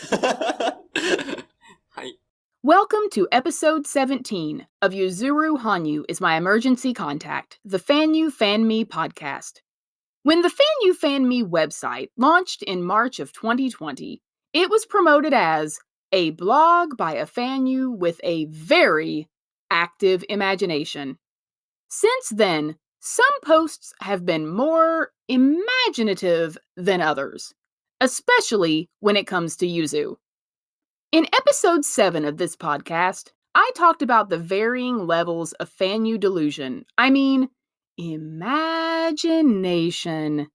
はい。 Welcome to episode 17 of Yuzuru Hanyu is my emergency contact, the FanyuFanme podcast. When the FanyuFanme website launched in March of 2020, it was promoted as a blog by a Fanyu with a very active imagination. Since then, some posts have been more imaginative than others, especially when it comes to Yuzu. In episode 7 of this podcast, I talked about the varying levels of Fanyu delusion. I mean, imagination.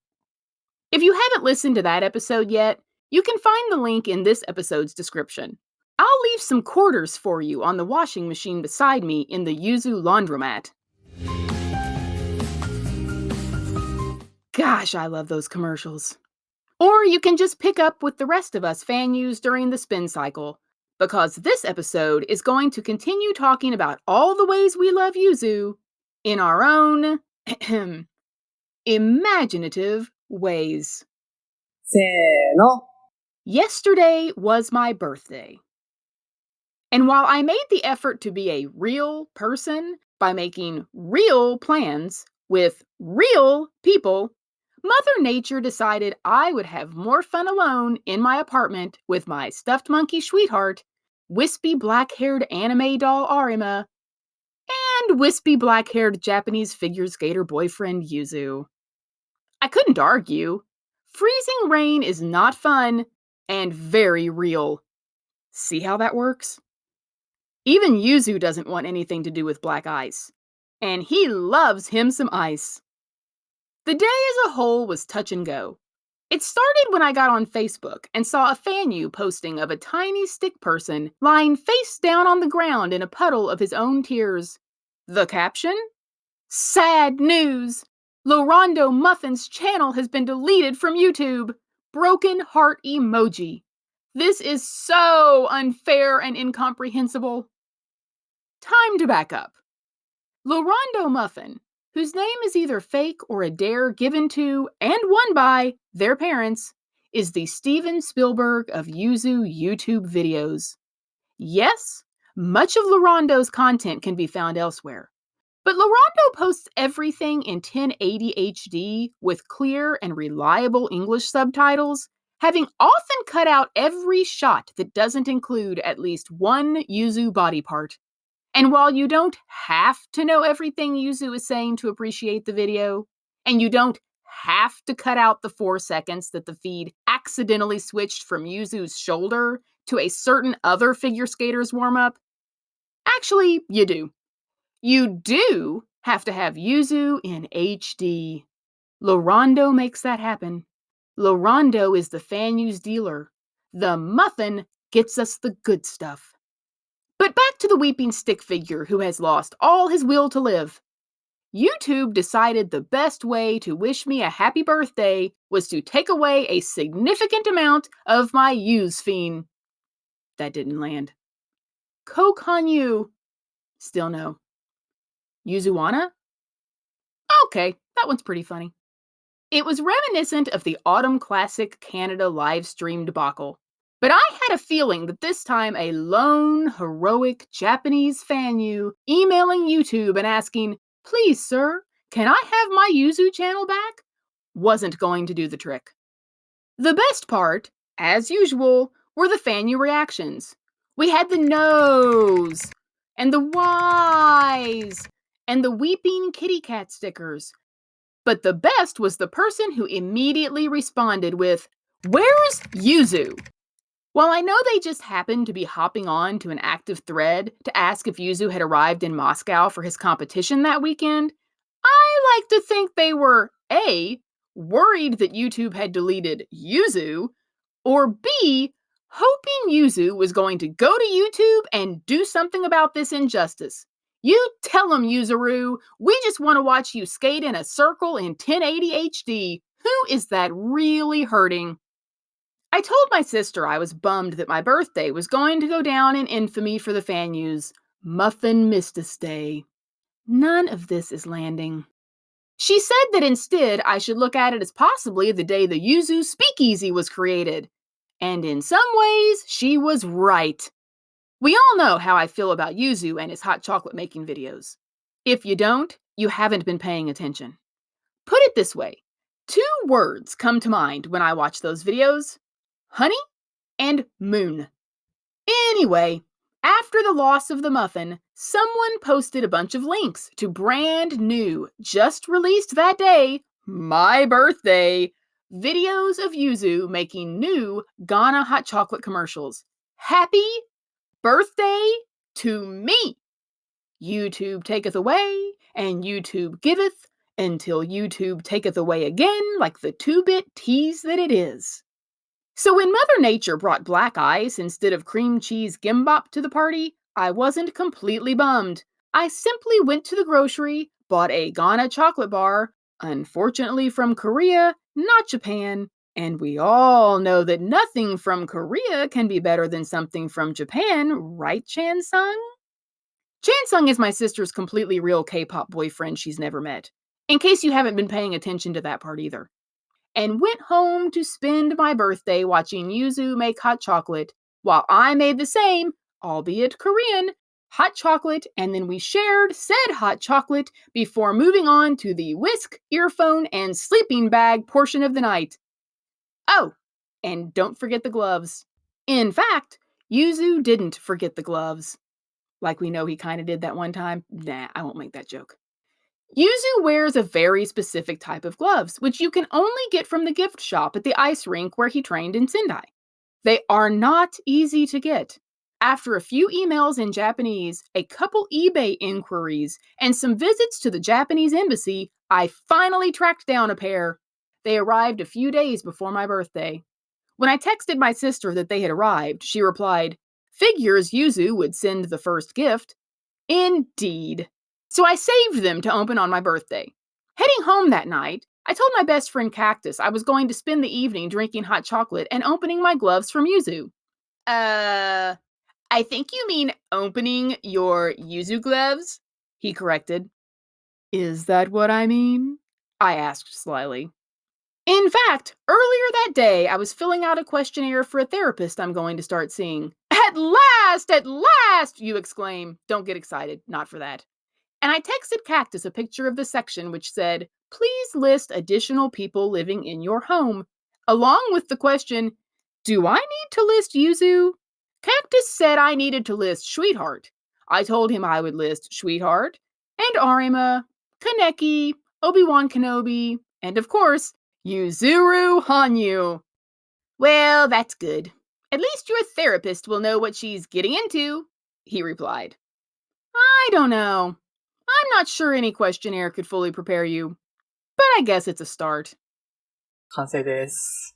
If you haven't listened to that episode yet, you can find the link in this episode's description. I'll leave some quarters for you on the washing machine beside me in the Yuzu laundromat. Gosh, I love those commercials. Or you can just pick up with the rest of us Fanyus during the spin cycle, because this episode is going to continue talking about all the ways we love Yuzu in our own imaginative ways. せーの。 Yesterday was my birthday. And while I made the effort to be a real person by making real plans with real people, Mother Nature decided I would have more fun alone in my apartment with my stuffed monkey sweetheart, wispy black-haired anime doll Arima, and wispy black-haired Japanese figure skater boyfriend Yuzu. I couldn't argue. Freezing rain is not fun and very real. See how that works? Even Yuzu doesn't want anything to do with black ice, and he loves him some ice. The day as a whole was touch and go. It started when I got on Facebook and saw a Fanyu posting of a tiny stick person lying face down on the ground in a puddle of his own tears. The caption? Sad news! Lorondo Muffin's channel has been deleted from YouTube. Broken heart emoji. This is so unfair and incomprehensible. Time to back up. Lorondo Muffin, whose name is either fake or a dare given to and won by their parents, is the Steven Spielberg of Yuzu YouTube videos. Yes, much of Lorondo's content can be found elsewhere, but Lorondo posts everything in 1080 HD with clear and reliable English subtitles, having often cut out every shot that doesn't include at least one Yuzu body part. And while you don't have to know everything Yuzu is saying to appreciate the video, and you don't have to cut out the 4 seconds that the feed accidentally switched from Yuzu's shoulder to a certain other figure skater's warm-up, actually, you do. You do have to have Yuzu in HD. Lorondo makes that happen. Lorondo is the Fanyu's dealer. The Muffin gets us the good stuff. But back to the weeping stick figure who has lost all his will to live. YouTube decided the best way to wish me a happy birthday was to take away a significant amount of my Yuzfeen. That didn't land. Hanyu. Still no. Yuzuana? Okay, that one's pretty funny. It was reminiscent of the Autumn Classic Canada live stream debacle. But I had a feeling that this time a lone, heroic Japanese Fanyu emailing YouTube and asking, "Please, sir, can I have my Yuzu channel back?" wasn't going to do the trick. The best part, as usual, were the Fanyu reactions. We had the no's, and the why's, and the weeping kitty cat stickers. But the best was the person who immediately responded with, "Where's Yuzu?" While I know they just happened to be hopping on to an active thread to ask if Yuzu had arrived in Moscow for his competition that weekend, I like to think they were A, worried that YouTube had deleted Yuzu, or B, hoping Yuzu was going to go to YouTube and do something about this injustice. You tell 'em, Yuzuru, we just want to watch you skate in a circle in 1080 HD. Who is that really hurting? I told my sister I was bummed that my birthday was going to go down in infamy for the Fanyus. Muffin missed a day. None of this is landing. She said that instead I should look at it as possibly the day the Yuzu Speakeasy was created. And in some ways, she was right. We all know how I feel about Yuzu and his hot chocolate making videos. If you don't, you haven't been paying attention. Put it this way, 2 words come to mind when I watch those videos: honey and moon. Anyway, after the loss of the muffin, someone posted a bunch of links to brand new, just released that day, my birthday, videos of Yuzu making new Ghana hot chocolate commercials. Happy birthday to me! YouTube taketh away, and YouTube giveth, until YouTube taketh away again, like the 2-bit tease that it is. So when Mother Nature brought black ice instead of cream cheese gimbap to the party, I wasn't completely bummed. I simply went to the grocery, bought a Ghana chocolate bar, unfortunately from Korea, not Japan, and we all know that nothing from Korea can be better than something from Japan, right, Chansung? Chansung is my sister's completely real K-pop boyfriend she's never met, in case you haven't been paying attention to that part either. And went home to spend my birthday watching Yuzu make hot chocolate, while I made the same, albeit Korean, hot chocolate, and then we shared said hot chocolate before moving on to the whisk, earphone, and sleeping bag portion of the night. Oh, and don't forget the gloves. In fact, Yuzu didn't forget the gloves. Like we know he kind of did that one time. Nah, I won't make that joke. Yuzu wears a very specific type of gloves, which you can only get from the gift shop at the ice rink where he trained in Sendai. They are not easy to get. After a few emails in Japanese, a couple eBay inquiries, and some visits to the Japanese embassy, I finally tracked down a pair. They arrived a few days before my birthday. When I texted my sister that they had arrived, she replied, "Figures Yuzu would send the first gift." Indeed. So I saved them to open on my birthday. Heading home that night, I told my best friend Cactus I was going to spend the evening drinking hot chocolate and opening my gloves from Yuzu. I think you mean opening your Yuzu gloves? He corrected. Is that what I mean? I asked slyly. In fact, earlier that day, I was filling out a questionnaire for a therapist I'm going to start seeing. At last, you exclaim. Don't get excited, not for that. And I texted Cactus a picture of the section which said, "Please list additional people living in your home," along with the question, "Do I need to list Yuzu?" Cactus said I needed to list Sweetheart. I told him I would list Sweetheart, and Arima, Kaneki, Obi-Wan Kenobi, and of course, Yuzuru Hanyu. Well, that's good. At least your therapist will know what she's getting into, he replied. I don't know. I'm not sure any questionnaire could fully prepare you, but I guess it's a start. 完成です。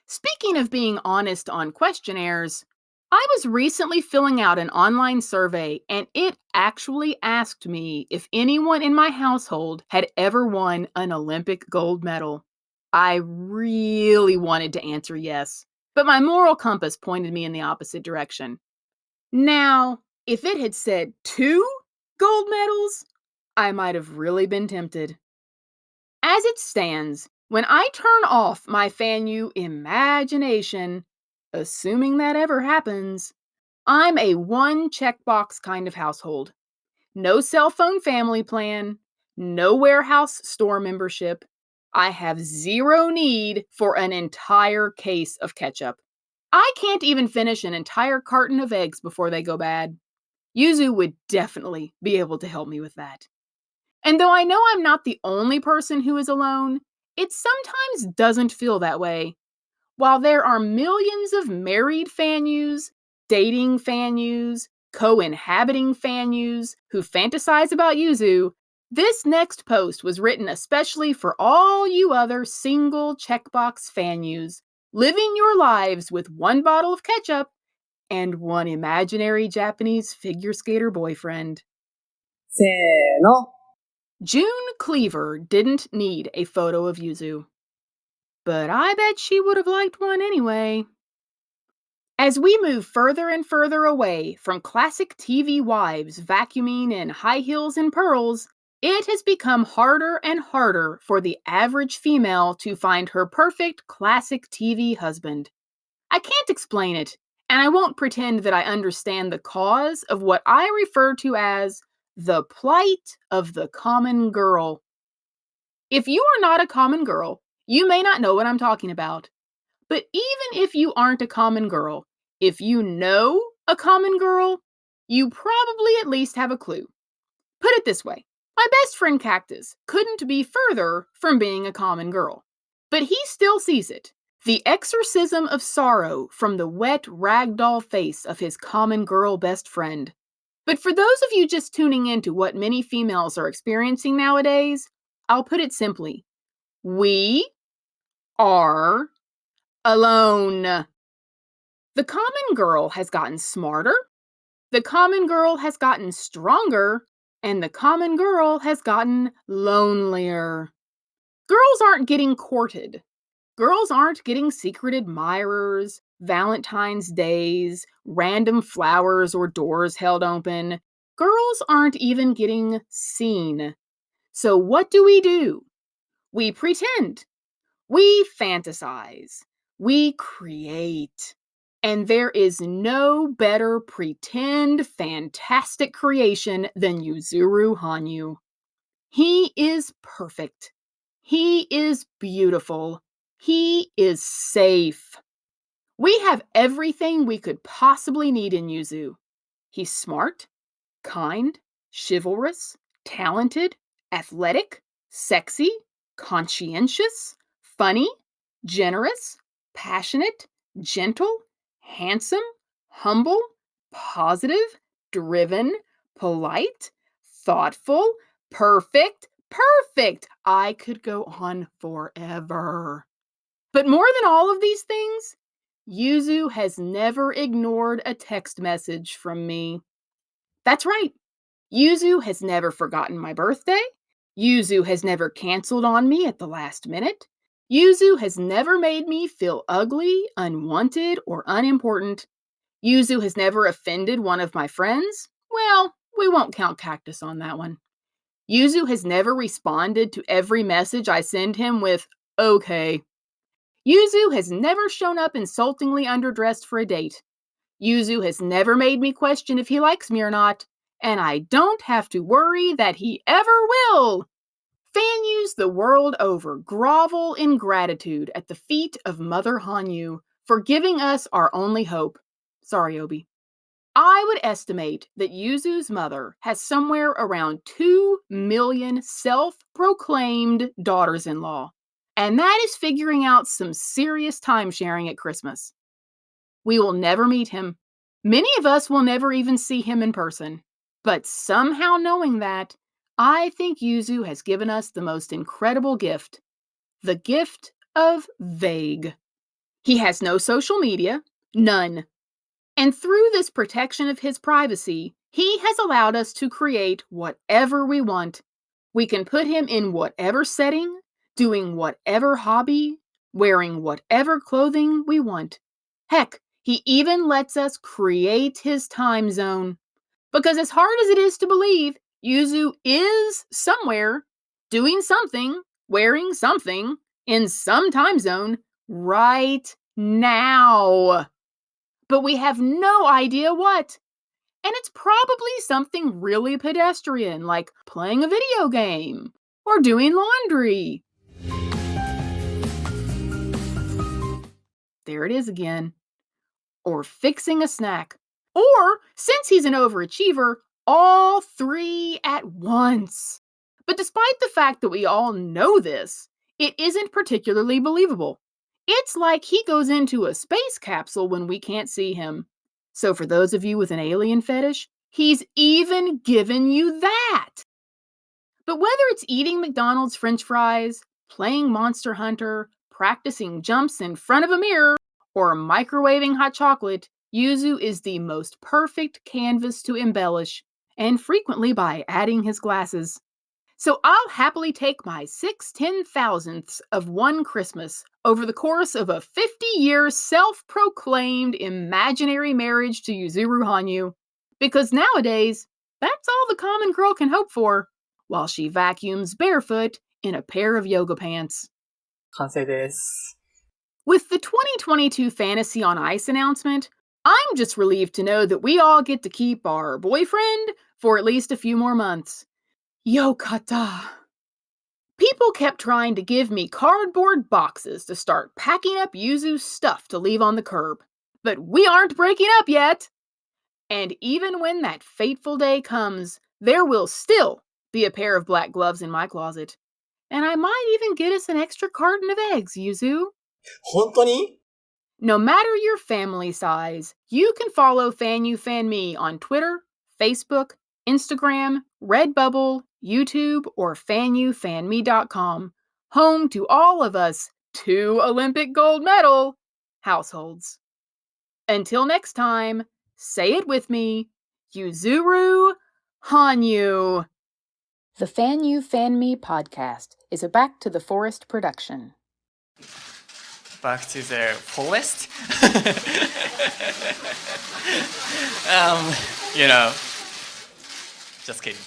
Speaking of being honest on questionnaires, I was recently filling out an online survey and it actually asked me if anyone in my household had ever won an Olympic gold medal. I really wanted to answer yes, but my moral compass pointed me in the opposite direction. Now, if it had said 2 gold medals, I might have really been tempted. As it stands, when I turn off my Fanyu imagination, assuming that ever happens, I'm a 1 checkbox kind of household. No cell phone family plan, no warehouse store membership. I have 0 need for an entire case of ketchup. I can't even finish an entire carton of eggs before they go bad. Yuzu would definitely be able to help me with that. And though I know I'm not the only person who is alone, it sometimes doesn't feel that way. While there are millions of married Fanyus, dating Fanyus, co-inhabiting Fanyus who fantasize about Yuzu, this next post was written especially for all you other single checkbox Fanyus, living your lives with 1 bottle of ketchup and 1 imaginary Japanese figure skater boyfriend. せーの。 June Cleaver didn't need a photo of Yuzu, but I bet she would have liked one anyway. As we move further and further away from classic TV wives vacuuming in high heels and pearls, it has become harder and harder for the average female to find her perfect classic TV husband. I can't explain it, and I won't pretend that I understand the cause of what I refer to as the plight of the common girl. If you are not a common girl, you may not know what I'm talking about. But even if you aren't a common girl, if you know a common girl, you probably at least have a clue. Put it this way, my best friend Cactus couldn't be further from being a common girl. But he still sees it. The exorcism of sorrow from the wet ragdoll face of his common girl best friend. But for those of you just tuning into what many females are experiencing nowadays, I'll put it simply. We are alone. The common girl has gotten smarter, the common girl has gotten stronger, and the common girl has gotten lonelier. Girls aren't getting courted. Girls aren't getting secret admirers, Valentine's days, random flowers or doors held open. Girls aren't even getting seen. So what do? We pretend. We fantasize. We create. And there is no better pretend fantastic creation than Yuzuru Hanyu. He is perfect. He is beautiful. He is safe. We have everything we could possibly need in Yuzu. He's smart, kind, chivalrous, talented, athletic, sexy, conscientious, funny, generous, passionate, gentle, handsome, humble, positive, driven, polite, thoughtful, perfect. I could go on forever. But more than all of these things, Yuzu has never ignored a text message from me. That's right. Yuzu has never forgotten my birthday. Yuzu has never canceled on me at the last minute. Yuzu has never made me feel ugly, unwanted, or unimportant. Yuzu has never offended one of my friends. Well, we won't count Cactus on that one. Yuzu has never responded to every message I send him with, okay. Yuzu has never shown up insultingly underdressed for a date. Yuzu has never made me question if he likes me or not, and I don't have to worry that he ever will. Fanyus the world over grovel in gratitude at the feet of Mother Hanyu for giving us our only hope. Sorry, Obi. I would estimate that Yuzu's mother has somewhere around 2 million self-proclaimed daughters-in-law, and that is figuring out some serious time sharing at Christmas. We will never meet him. Many of us will never even see him in person. But somehow knowing that, I think Yuzu has given us the most incredible gift. The gift of vague. He has no social media, none. And through this protection of his privacy, he has allowed us to create whatever we want. We can put him in whatever setting, doing whatever hobby, wearing whatever clothing we want. Heck, he even lets us create his time zone. Because as hard as it is to believe, Yuzu is somewhere, doing something, wearing something, in some time zone, right now. But we have no idea what. And it's probably something really pedestrian, like playing a video game or doing laundry. There it is again. Or fixing a snack. Or, since he's an overachiever, all three at once. But despite the fact that we all know this, it isn't particularly believable. It's like he goes into a space capsule when we can't see him. So for those of you with an alien fetish, he's even given you that. But whether it's eating McDonald's French fries, playing Monster Hunter, practicing jumps in front of a mirror, or microwaving hot chocolate, Yuzu is the most perfect canvas to embellish, and frequently by adding his glasses. So I'll happily take my 6/10,000ths of one Christmas over the course of a 50-year self-proclaimed imaginary marriage to Yuzuru Hanyu, because nowadays, that's all the common girl can hope for, while she vacuums barefoot in a pair of yoga pants. 完成です。With the 2022 Fantasy on Ice announcement, I'm just relieved to know that we all get to keep our boyfriend for at least a few more months. Yokata. People kept trying to give me cardboard boxes to start packing up Yuzu's stuff to leave on the curb. But we aren't breaking up yet! And even when that fateful day comes, there will still be a pair of black gloves in my closet. And I might even get us an extra carton of eggs, Yuzu. 本当に No matter your family size, you can follow FanyuFanme on Twitter, Facebook, Instagram, Redbubble, YouTube, or FanyuFanme.com, home to all of us 2 Olympic gold medal households. Until next time, say it with me, Yuzuru Hanyu. The FanyuFanme podcast is a Back to the Forest production. Back to the forest? Just kidding.